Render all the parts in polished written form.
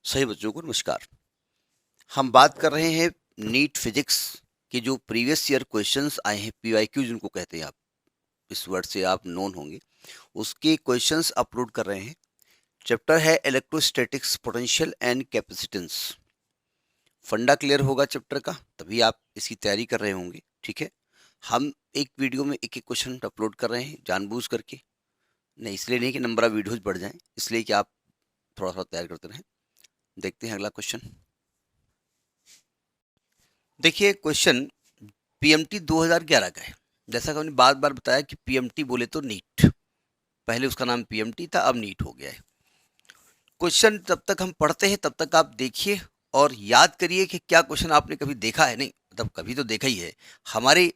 सही बच्चों को नमस्कार। हम बात कर रहे हैं नीट फिजिक्स के जो प्रीवियस ईयर क्वेश्चंस आए हैं, पीवाईक्यू जिनको कहते हैं, आप इस वर्ड से आप नोन होंगे, उसके क्वेश्चंस अपलोड कर रहे हैं। चैप्टर है इलेक्ट्रोस्टैटिक्स, पोटेंशियल एंड कैपेसिटेंस। फंडा क्लियर होगा चैप्टर का तभी आप इसकी तैयारी कर रहे होंगे। ठीक है, हम एक वीडियो में एक एक क्वेश्चन अपलोड कर रहे हैं जानबूझ करके, नहीं इसलिए नहीं कि नंबर ऑफ वीडियोज बढ़ जाएं, इसलिए कि आप थोड़ा थोड़ा तैयार करते रहें। देखते हैं अगला क्वेश्चन। देखिए क्वेश्चन पीएमटी 2011 का है। जैसा कि हमने बार बार बताया कि पीएमटी बोले तो नीट, पहले उसका नाम पीएमटी था, अब नीट हो गया है। क्वेश्चन जब तक हम पढ़ते हैं तब तक आप देखिए और याद करिए कि क्या क्वेश्चन आपने कभी देखा है। नहीं मतलब कभी तो देखा ही है, हमारे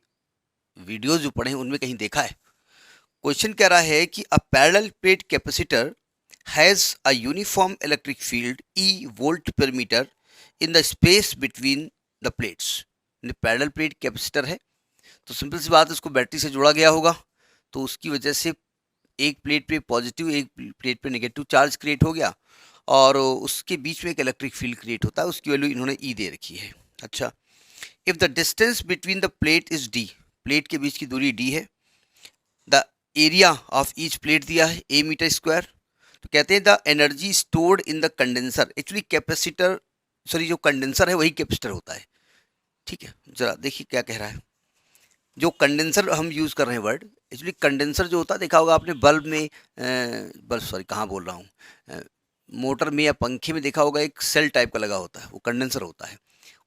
वीडियोज जो पढ़े हैं उनमें कहीं देखा है। क्वेश्चन कह रहा है कि a parallel plate capacitor has a uniform electric field E volt per metre in the space between the plates. Parallel plate capacitor है तो सिंपल सी बात है, उसको बैटरी से जोड़ा गया होगा, तो उसकी वजह से एक प्लेट पे पॉजिटिव एक प्लेट पे नेगेटिव चार्ज क्रिएट हो गया और उसके बीच में एक इलेक्ट्रिक फील्ड क्रिएट होता है, उसकी वैल्यू इन्होंने ई दे रखी है। अच्छा, if the distance between the plate is D, plate के बीच की दूरी डी है, the area of each plate दिया है ए मीटर स्क्वायर, तो कहते हैं the energy stored in the condenser. Actually capacitor, sorry जो कंडेंसर है वही कैपेसिटर होता है। ठीक है, जरा देखिए क्या कह रहा है। जो कंडेंसर हम यूज़ कर रहे हैं वर्ड, एक्चुअली कंडेंसर जो होता है देखा होगा आपने बल्ब में, बल्ब सॉरी कहाँ बोल रहा हूँ, मोटर में या पंखे में देखा होगा, एक सेल टाइप का लगा होता है, वो कंडेंसर होता है।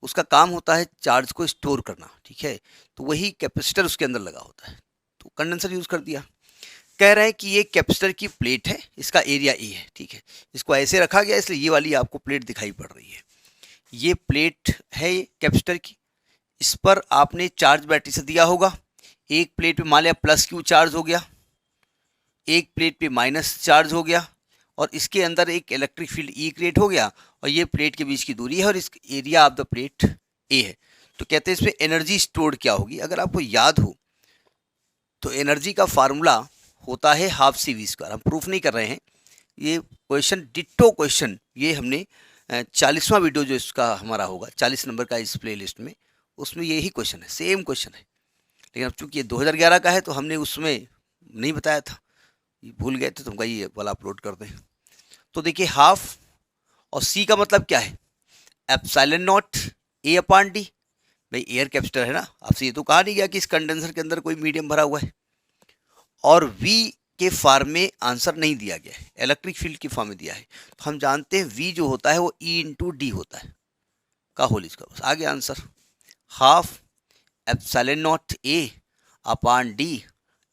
उसका काम होता है चार्ज को स्टोर करना। ठीक है, तो वही कैपेसिटर उसके अंदर लगा होता है, तो कंडेंसर यूज़ कर दिया। कह रहे हैं कि ये कैपेसिटर की प्लेट है, इसका एरिया ए है। ठीक है, इसको ऐसे रखा गया इसलिए ये वाली आपको प्लेट दिखाई पड़ रही है। ये प्लेट है कैपेसिटर की, इस पर आपने चार्ज बैटरी से दिया होगा। एक प्लेट पे मान लिया प्लस क्यू चार्ज हो गया, एक प्लेट पे माइनस चार्ज हो गया, और इसके अंदर एक इलेक्ट्रिक फील्ड ई क्रिएट हो गया, और ये प्लेट के बीच की दूरी है और इस एरिया ऑफ द प्लेट ए है। तो कहते हैं इसमें एनर्जी स्टोर्ड क्या होगी। अगर आपको याद हो तो एनर्जी का फार्मूला होता है हाफ सी वी स्क्वायर। हम प्रूफ नहीं कर रहे हैं, ये क्वेश्चन डिट्टो क्वेश्चन, ये हमने 40वां वीडियो जो इसका हमारा होगा 40 नंबर का इस प्ले लिस्ट में, उसमें यही क्वेश्चन है, सेम क्वेश्चन है। लेकिन अब चूंकि ये 2011 का है तो हमने उसमें नहीं बताया था, भूल गए थे, तो हम कहा ये वाला अपलोड कर दें। तो देखिए हाफ, और सी का मतलब क्या है, epsilon not a upon D. भाई एयर कैपेसिटर है ना, आपसे ये तो कहा नहीं गया कि इस कंडेंसर के अंदर कोई मीडियम भरा हुआ है। और वी के फॉर्म में आंसर नहीं दिया गया है, इलेक्ट्रिक फील्ड की फॉर्म में दिया है। तो हम जानते हैं वी जो होता है वो ई इंटू डी होता है का होल इसका, बस आगे answer half epsilon not a upon D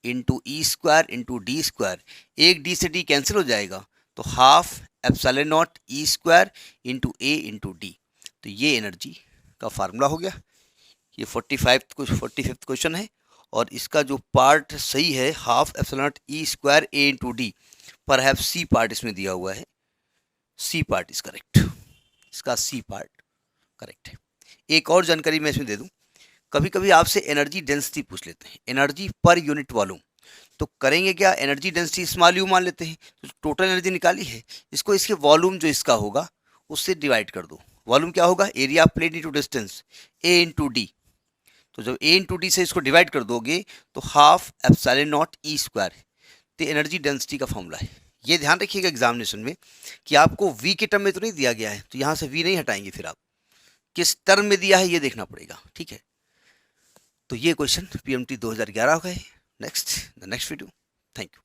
into E square into D square. एक डी से डी कैंसिल हो जाएगा, तो half epsilon not E square into A into D. तो ये एनर्जी का फार्मूला हो गया। ये 45th क्वेश्चन है और इसका जो पार्ट सही है half epsilon not E square A into D, पर सी पार्ट इसमें दिया हुआ है, सी पार्ट इज करेक्ट, इसका सी पार्ट करेक्ट है। एक और जानकारी मैं इसमें दे दूं, कभी कभी आपसे एनर्जी डेंसिटी पूछ लेते हैं, एनर्जी पर यूनिट वॉल्यूम, तो करेंगे क्या, एनर्जी डेंसिटी स्मॉल यू मान लेते हैं, तो टोटल एनर्जी निकाली है, इसको इसके वॉल्यूम जो इसका होगा उससे डिवाइड कर दो। वॉल्यूम क्या होगा, एरिया प्लेट इंटू डिस्टेंस ए इंटू डी। तो जब ए इंटू डी से इसको डिवाइड कर दोगे तो half epsilon not E square, तो एनर्जी डेंसिटी का फॉर्मूला है। ये ध्यान रखिएगा एग्जामिनेशन में कि आपको वी के टर्म में तो नहीं दिया गया है, तो यहाँ से वी नहीं हटाएंगे, फिर आप किस टर्म में दिया है ये देखना पड़ेगा। ठीक है, तो ये क्वेश्चन पीएमटी 2011 का है। Next video, thank you.